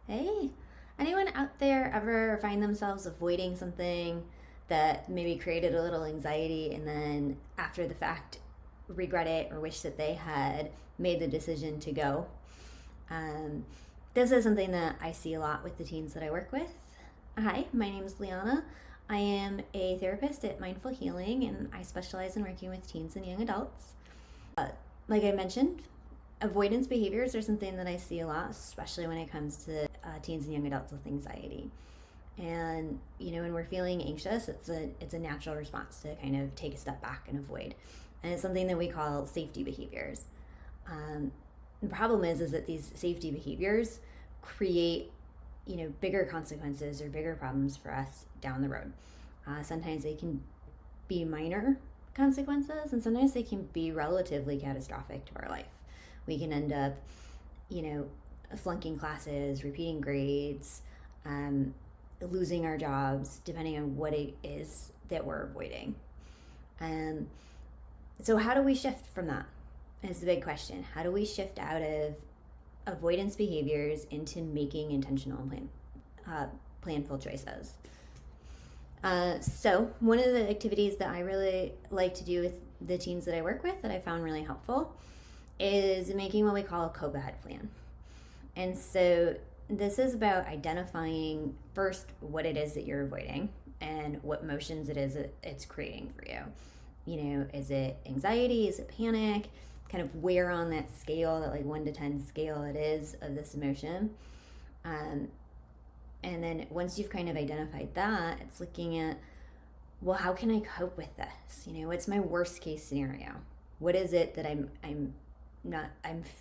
Hey, anyone out there ever find themselves avoiding something that maybe created a little anxiety and then after the fact regret it or wish that they had made the decision to go? Um, this is something that I see a lot with the teens that I work with. Hi, my name is Liana. I am a therapist at Mindful Healing and I specialize in working with teens and young adults. Like I mentioned, avoidance behaviors are something that I see a lot, especially when it comes to teens and young adults with anxiety. And when we're feeling anxious, it's a natural response to kind of take a step back and avoid, and it's something that we call safety behaviors. The problem is that these safety behaviors create bigger consequences or bigger problems for us down the road. Sometimes they can be minor consequences, and sometimes they can be relatively catastrophic to our life. We can end up, you know, flunking classes, repeating grades, losing our jobs, depending on what it is that we're avoiding. Um, so, how do we shift from that? Is the big question. How do we shift out of avoidance behaviors into making intentional and planful choices? So one of the activities that I really like to do with the teens that I work with that I found really helpful is making what we call a cope ahead plan. And so this is about identifying first what it is that you're avoiding and what emotions it is that it's creating for you. Is it anxiety? Is it panic? Kind of where on that scale, that like 1 to 10 scale it is of this emotion. And then once you've kind of identified that, it's looking at, well, how can I cope with this? What's my worst case scenario? What is it that I'm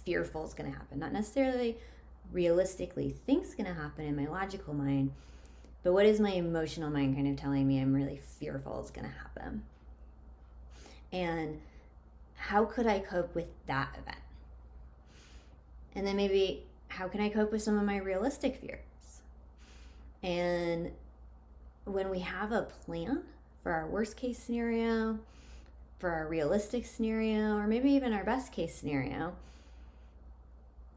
fearful is going to happen? Not necessarily realistically think's going to happen in my logical mind, but what is my emotional mind kind of telling me I'm really fearful is going to happen? And how could I cope with that event? And then maybe how can I cope with some of my realistic fears? And when we have a plan for our worst case scenario, for our realistic scenario, or maybe even our best case scenario,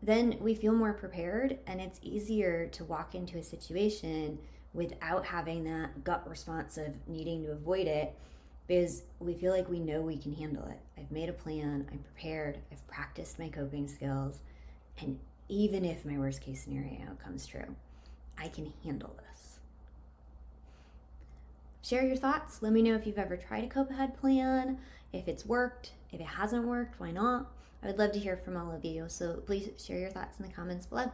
then we feel more prepared and it's easier to walk into a situation without having that gut response of needing to avoid it, because we feel like we know we can handle it. I've made a plan, I'm prepared, I've practiced my coping skills, and even if my worst case scenario comes true, I can handle this. Share your thoughts. Let me know if you've ever tried a cope ahead plan, if it's worked, if it hasn't worked, why not? I would love to hear from all of you, so please share your thoughts in the comments below.